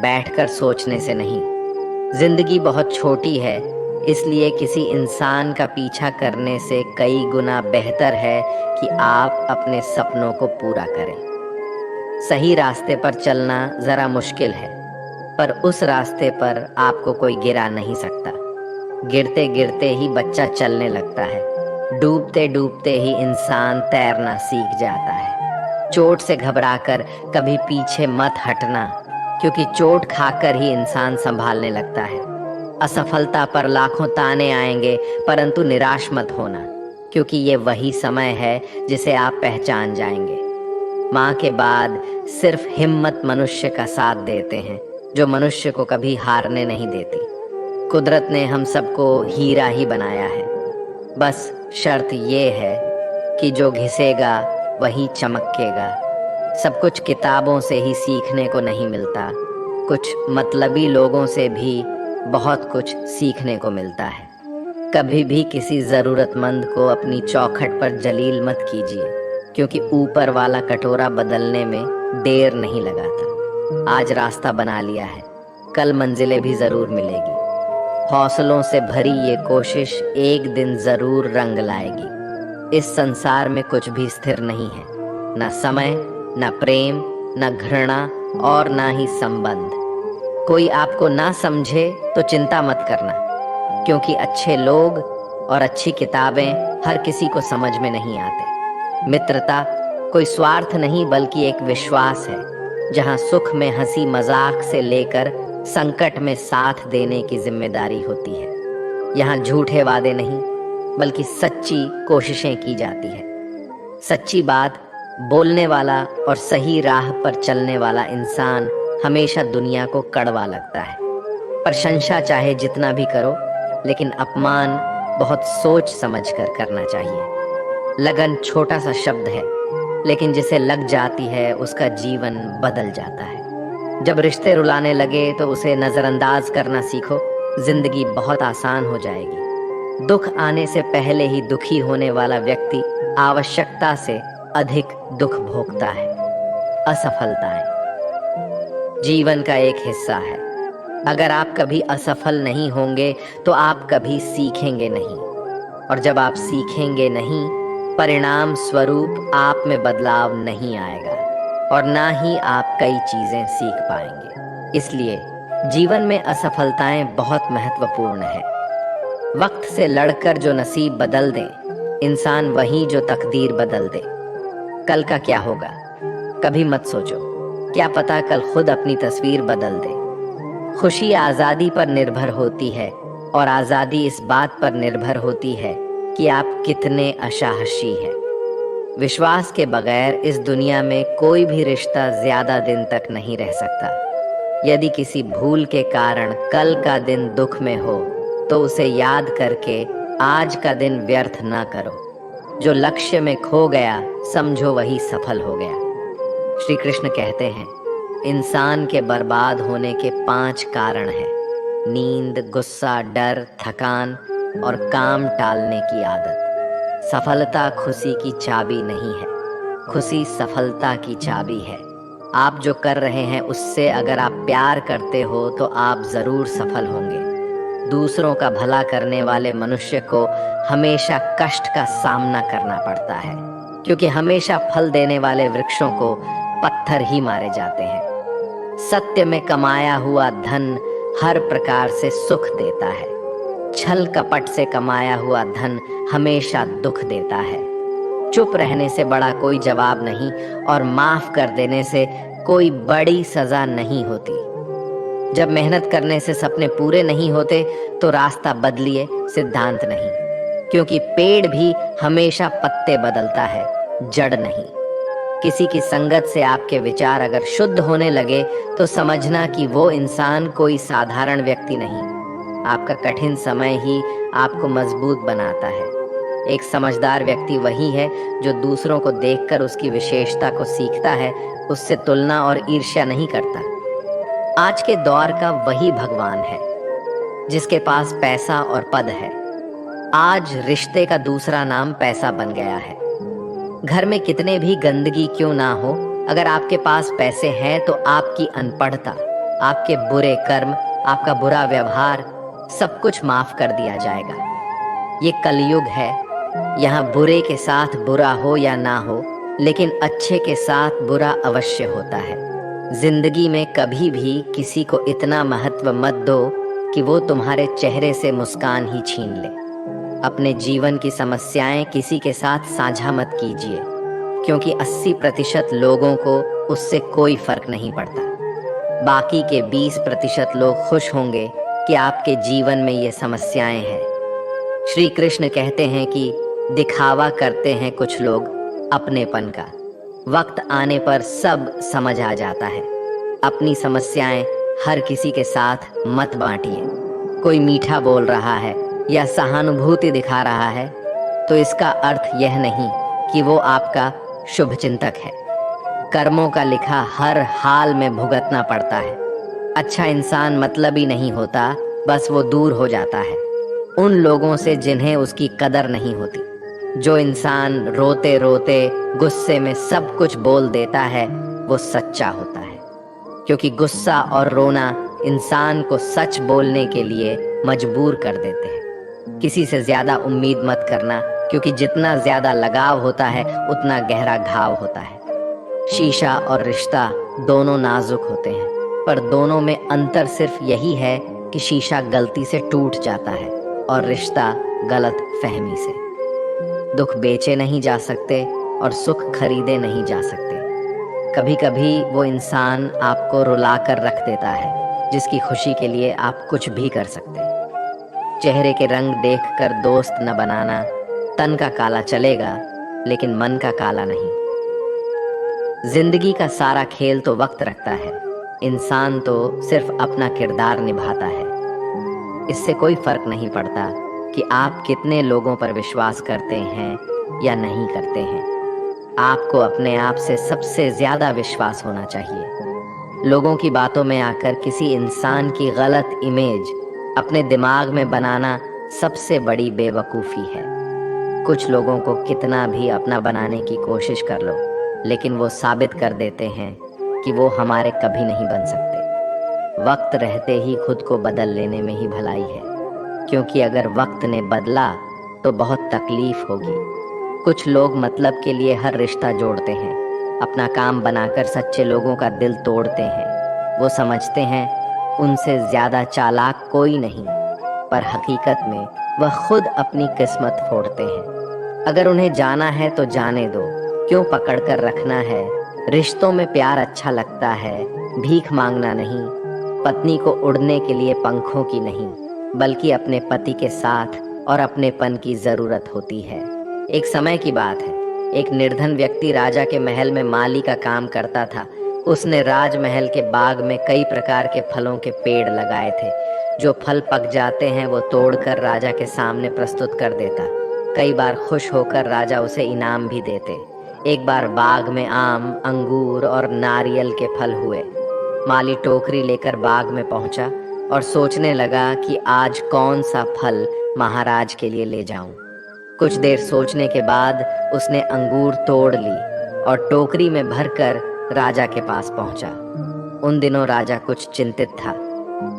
बैठकर सोचने से नहीं। जिंदगी बहुत छोटी है, इसलिए किसी इंसान का पीछा करने से कई गुना बेहतर है कि आप अपने सपनों को पूरा करें। सही रास्ते पर चलना जरा मुश्किल है, पर उस रास्ते पर आपको कोई गिरा नहीं सकता। गिरते गिरते ही बच्चा चलने लगता है, डूबते डूबते ही इंसान तैरना सीख जाता है। चोट से घबराकर कभी पीछे मत हटना, क्योंकि चोट खाकर ही इंसान संभालने लगता है। असफलता पर लाखों ताने आएंगे, परंतु निराश मत होना, क्योंकि ये वही समय है जिसे आप पहचान जाएंगे। माँ के बाद सिर्फ हिम्मत मनुष्य का साथ देते हैं, जो मनुष्य को कभी हारने नहीं देती। कुदरत ने हम सबको हीरा ही बनाया है, बस शर्त ये है कि जो घिसेगा वही चमकेगा। सब कुछ किताबों से ही सीखने को नहीं मिलता, कुछ मतलबी लोगों से भी बहुत कुछ सीखने को मिलता है। कभी भी किसी ज़रूरतमंद को अपनी चौखट पर जलील मत कीजिए, क्योंकि ऊपर वाला कटोरा बदलने में देर नहीं लगाता। आज रास्ता बना लिया है, कल मंजिलें भी ज़रूर मिलेगी। हौसलों से भरी ये कोशिश एक दिन ज़रूर रंग लाएगी। इस संसार में कुछ भी स्थिर नहीं है, न समय, न प्रेम, न घृणा और ना ही संबंध। कोई आपको ना समझे तो चिंता मत करना, क्योंकि अच्छे लोग और अच्छी किताबें हर किसी को समझ में नहीं आते। मित्रता कोई स्वार्थ नहीं, बल्कि एक विश्वास है, जहां सुख में हंसी मजाक से लेकर संकट में साथ देने की जिम्मेदारी होती है। यहाँ झूठे वादे नहीं, बल्कि सच्ची कोशिशें की जाती है। सच्ची बात बोलने वाला और सही राह पर चलने वाला इंसान हमेशा दुनिया को कड़वा लगता है। प्रशंसा चाहे जितना भी करो, लेकिन अपमान बहुत सोच समझकर करना चाहिए। लगन छोटा सा शब्द है, लेकिन जिसे लग जाती है उसका जीवन बदल जाता है। जब रिश्ते रुलाने लगे तो उसे नज़रअंदाज करना सीखो, जिंदगी बहुत आसान हो जाएगी। दुख आने से पहले ही दुखी होने वाला व्यक्ति आवश्यकता से अधिक दुख भोगता है। असफलताएं जीवन का एक हिस्सा है। अगर आप कभी असफल नहीं होंगे तो आप कभी सीखेंगे नहीं, और जब आप सीखेंगे नहीं, परिणाम स्वरूप आप में बदलाव नहीं आएगा और ना ही आप कई चीजें सीख पाएंगे। इसलिए जीवन में असफलताएं बहुत महत्वपूर्ण है। वक्त से लड़कर जो नसीब बदल दे, इंसान वही जो तकदीर बदल दे। कल का क्या होगा कभी मत सोचो, क्या पता कल खुद अपनी तस्वीर बदल दे। खुशी आज़ादी पर निर्भर होती है, और आज़ादी इस बात पर निर्भर होती है कि आप कितने असाहसी हैं। विश्वास के बगैर इस दुनिया में कोई भी रिश्ता ज्यादा दिन तक नहीं रह सकता। यदि किसी भूल के कारण कल का दिन दुख में हो, तो उसे याद करके आज का दिन व्यर्थ ना करो। जो लक्ष्य में खो गया, समझो वही सफल हो गया। श्री कृष्ण कहते हैं, इंसान के बर्बाद होने के 5 कारण हैं: नींद, गुस्सा, डर, थकान और काम टालने की आदत। सफलता खुशी की चाबी नहीं है, खुशी सफलता की चाबी है। आप जो कर रहे हैं उससे अगर आप प्यार करते हो तो आप जरूर सफल होंगे। दूसरों का भला करने वाले मनुष्य को हमेशा कष्ट का सामना करना पड़ता है, क्योंकि हमेशा फल देने वाले वृक्षों को पत्थर ही मारे जाते हैं। सत्य में कमाया हुआ धन हर प्रकार से सुख देता है, छल कपट से कमाया हुआ धन हमेशा दुख देता है। चुप रहने से बड़ा कोई जवाब नहीं, और माफ कर देने से कोई बड़ी सजा नहीं होती। जब मेहनत करने से सपने पूरे नहीं होते तो रास्ता बदलिए, सिद्धांत नहीं, क्योंकि पेड़ भी हमेशा पत्ते बदलता है, जड़ नहीं। किसी की संगत से आपके विचार अगर शुद्ध होने लगे तो समझना कि वो इंसान कोई साधारण व्यक्ति नहीं। आपका कठिन समय ही आपको मजबूत बनाता है। एक समझदार व्यक्ति वही है जो दूसरों को देखकर उसकी विशेषता को सीखता है, उससे तुलना और ईर्ष्या नहीं करता। आज के दौर का वही भगवान है जिसके पास पैसा और पद है। आज रिश्ते का दूसरा नाम पैसा बन गया है। घर में कितने भी गंदगी क्यों ना हो, अगर आपके पास पैसे हैं तो आपकी अनपढ़ता, आपके बुरे कर्म, आपका बुरा व्यवहार, सब कुछ माफ कर दिया जाएगा। ये कलयुग है। यहाँ बुरे के साथ बुरा हो या ना हो, लेकिन अच्छे के साथ बुरा अवश्य होता है। जिंदगी में कभी भी किसी को इतना महत्व मत दो कि वो तुम्हारे चेहरे से मुस्कान ही छीन ले। अपने जीवन की समस्याएं किसी के साथ साझा मत कीजिए, क्योंकि 80% लोगों को उससे कोई फर्क नहीं पड़ता। बाकी के 20% लोग खुश होंगे कि आपके जीवन में ये समस्याएं हैं। श्री कृष्ण कहते हैं कि दिखावा करते हैं कुछ लोग अपनेपन का, वक्त आने पर सब समझ आ जाता है। अपनी समस्याएं हर किसी के साथ मत बांटिए। कोई मीठा बोल रहा है या सहानुभूति दिखा रहा है तो इसका अर्थ यह नहीं कि वो आपका शुभचिंतक है। कर्मों का लिखा हर हाल में भुगतना पड़ता है। अच्छा इंसान मतलबी नहीं होता, बस वो दूर हो जाता है उन लोगों से जिन्हें उसकी कदर नहीं होती। जो इंसान रोते रोते गुस्से में सब कुछ बोल देता है वो सच्चा होता है, क्योंकि गुस्सा और रोना इंसान को सच बोलने के लिए मजबूर कर देते हैं। किसी से ज्यादा उम्मीद मत करना, क्योंकि जितना ज्यादा लगाव होता है उतना गहरा घाव होता है। शीशा और रिश्ता दोनों नाजुक होते हैं, पर दोनों में अंतर सिर्फ यही है कि शीशा गलती से टूट जाता है और रिश्ता गलत फहमी से। दुख बेचे नहीं जा सकते और सुख खरीदे नहीं जा सकते। कभी कभी वो इंसान आपको रुला कर रख देता है जिसकी खुशी के लिए आप कुछ भी कर सकते। चेहरे के रंग देखकर दोस्त न बनाना। तन का काला चलेगा लेकिन मन का काला नहीं। जिंदगी का सारा खेल तो वक्त रखता है, इंसान तो सिर्फ अपना किरदार निभाता है। इससे कोई फर्क नहीं पड़ता कि आप कितने लोगों पर विश्वास करते हैं या नहीं करते हैं। आपको अपने आप से सबसे ज्यादा विश्वास होना चाहिए। लोगों की बातों में आकर किसी इंसान की गलत इमेज अपने दिमाग में बनाना सबसे बड़ी बेवकूफ़ी है। कुछ लोगों को कितना भी अपना बनाने की कोशिश कर लो, लेकिन वो साबित कर देते हैं कि वो हमारे कभी नहीं बन सकते। वक्त रहते ही खुद को बदल लेने में ही भलाई है, क्योंकि अगर वक्त ने बदला तो बहुत तकलीफ होगी। कुछ लोग मतलब के लिए हर रिश्ता जोड़ते हैं, अपना काम बनाकर सच्चे लोगों का दिल तोड़ते हैं। वो समझते हैं उनसे ज़्यादा चालाक कोई नहीं, पर हकीकत में वह खुद अपनी किस्मत फोड़ते हैं। अगर उन्हें जाना है तो जाने दो, क्यों पकड़ कर रखना है। रिश्तों में प्यार अच्छा लगता है, भीख मांगना नहीं। पत्नी को उड़ने के लिए पंखों की नहीं, बल्कि अपने पति के साथ और अपनेपन की ज़रूरत होती है। एक समय की बात है, एक निर्धन व्यक्ति राजा के महल में माली का काम करता था। उसने राजमहल के बाग में कई प्रकार के फलों के पेड़ लगाए थे। जो फल पक जाते हैं वो तोड़कर राजा के सामने प्रस्तुत कर देता। कई बार खुश होकर राजा उसे इनाम भी देते। एक बार बाग में आम, अंगूर और नारियल के फल हुए। माली टोकरी लेकर बाग में पहुंचा और सोचने लगा कि आज कौन सा फल महाराज के लिए ले जाऊं। कुछ देर सोचने के बाद उसने अंगूर तोड़ ली और टोकरी में भरकर राजा के पास पहुंचा। उन दिनों राजा कुछ चिंतित था।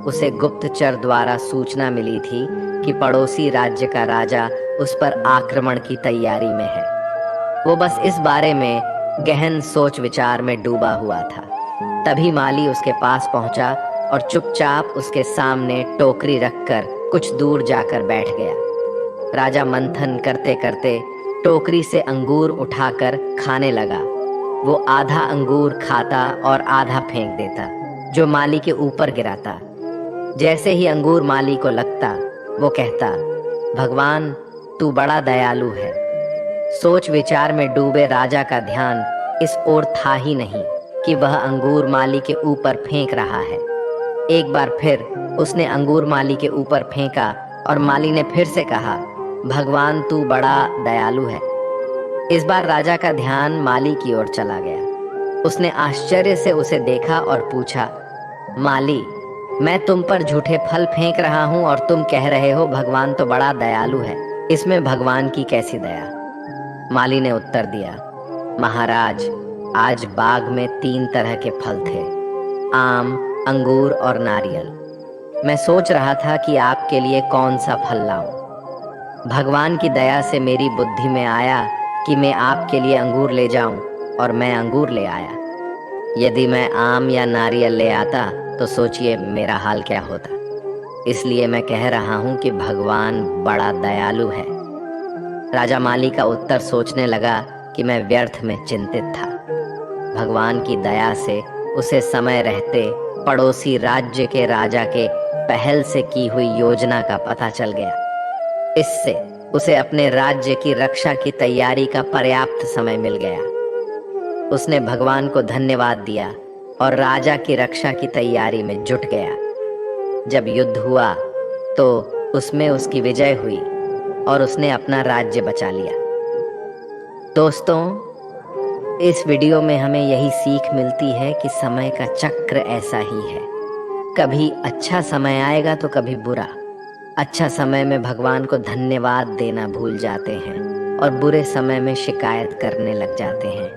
उसे गुप्तचर द्वारा सूचना मिली थी कि पड़ोसी राज्य का राजा उस पर आक्रमण की तैयारी में है। वो बस इस बारे में गहन सोच विचार में डूबा हुआ था। तभी माली उसके पास पहुंचा और चुपचाप उसके सामने टोकरी रखकर कुछ दूर जाकर बैठ गया। राजा मंथन करते करते टोकरी से अंगूर उठाकर खाने लगा। वो आधा अंगूर खाता और आधा फेंक देता, जो माली के ऊपर गिराता। जैसे ही अंगूर माली को लगता, वो कहता, भगवान तू बड़ा दयालु है। सोच विचार में डूबे राजा का ध्यान इस ओर था ही नहीं कि वह अंगूर माली के ऊपर फेंक रहा है। एक बार फिर उसने अंगूर माली के ऊपर फेंका और माली ने फिर से कहा, भगवान तू बड़ा दयालु है। इस बार राजा का ध्यान माली की ओर चला गया। उसने आश्चर्य से उसे देखा और पूछा, माली, मैं तुम पर झूठे फल फेंक रहा हूं और तुम कह रहे हो भगवान तो बड़ा दयालु है। इसमें भगवान की कैसी दया? माली ने उत्तर दिया, महाराज, आज बाग में 3 तरह के फल थे, आम, अंगूर और नारियल। मैं सोच रहा था कि आपके लिए कौन सा फल लाऊं। भगवान की दया से मेरी बुद्धि में आया कि मैं आपके लिए अंगूर ले जाऊं, और मैं अंगूर ले आया। यदि मैं आम या नारियल ले आता तो सोचिए मेरा हाल क्या होता। इसलिए मैं कह रहा हूं कि भगवान बड़ा दयालु है। राजा माली का उत्तर सोचने लगा कि मैं व्यर्थ में चिंतित था। भगवान की दया से उसे समय रहते पड़ोसी राज्य के राजा के पहल से की हुई योजना का पता चल गया। इससे उसे अपने राज्य की रक्षा की तैयारी का पर्याप्त समय मिल गया। उसने भगवान को धन्यवाद दिया और राजा की रक्षा की तैयारी में जुट गया। जब युद्ध हुआ तो उसमें उसकी विजय हुई और उसने अपना राज्य बचा लिया। दोस्तों, इस वीडियो में हमें यही सीख मिलती है कि समय का चक्र ऐसा ही है। कभी अच्छा समय आएगा तो कभी बुरा। अच्छा समय में भगवान को धन्यवाद देना भूल जाते हैं और बुरे समय में शिकायत करने लग जाते हैं,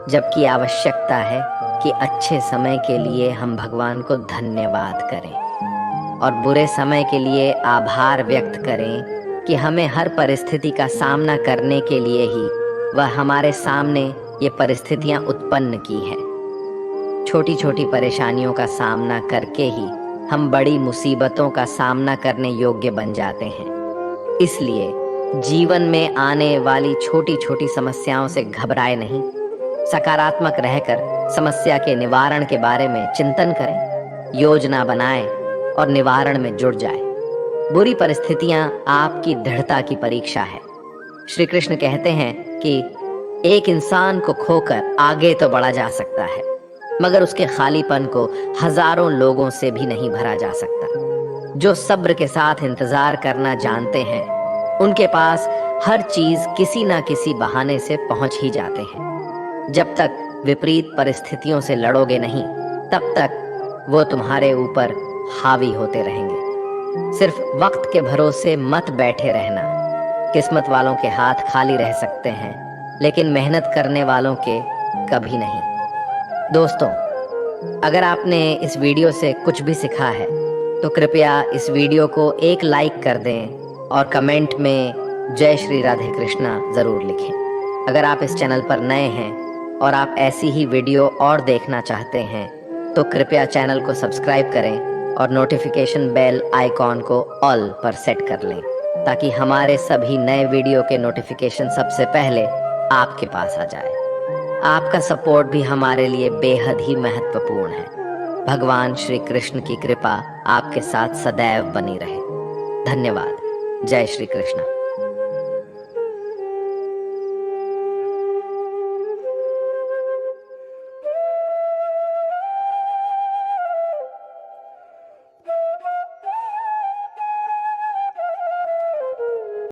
जबकि आवश्यकता है कि अच्छे समय के लिए हम भगवान को धन्यवाद करें और बुरे समय के लिए आभार व्यक्त करें कि हमें हर परिस्थिति का सामना करने के लिए ही वह हमारे सामने ये परिस्थितियां उत्पन्न की हैं। छोटी छोटी परेशानियों का सामना करके ही हम बड़ी मुसीबतों का सामना करने योग्य बन जाते हैं। इसलिए जीवन में आने वाली छोटी छोटी समस्याओं से घबराए नहीं, सकारात्मक रहकर समस्या के निवारण के बारे में चिंतन करें, योजना बनाएं और निवारण में जुट जाएं। बुरी परिस्थितियां आपकी दृढ़ता की परीक्षा है। श्री कृष्ण कहते हैं कि एक इंसान को खोकर आगे तो बढ़ा जा सकता है, मगर उसके खालीपन को हजारों लोगों से भी नहीं भरा जा सकता। जो सब्र के साथ इंतजार करना जानते हैं, उनके पास हर चीज किसी ना किसी बहाने से पहुंच ही जाते हैं। जब तक विपरीत परिस्थितियों से लड़ोगे नहीं, तब तक वो तुम्हारे ऊपर हावी होते रहेंगे। सिर्फ वक्त के भरोसे मत बैठे रहना। किस्मत वालों के हाथ खाली रह सकते हैं, लेकिन मेहनत करने वालों के कभी नहीं। दोस्तों, अगर आपने इस वीडियो से कुछ भी सीखा है तो कृपया इस वीडियो को एक लाइक कर दें और कमेंट में जय श्री राधे कृष्णा जरूर लिखें। अगर आप इस चैनल पर नए हैं और आप ऐसी ही वीडियो और देखना चाहते हैं तो कृपया चैनल को सब्सक्राइब करें और नोटिफिकेशन बेल आइकॉन को ऑल पर सेट कर लें, ताकि हमारे सभी नए वीडियो के नोटिफिकेशन सबसे पहले आपके पास आ जाए। आपका सपोर्ट भी हमारे लिए बेहद ही महत्वपूर्ण है। भगवान श्री कृष्ण की कृपा आपके साथ सदैव बनी रहे। धन्यवाद। जय श्री कृष्ण।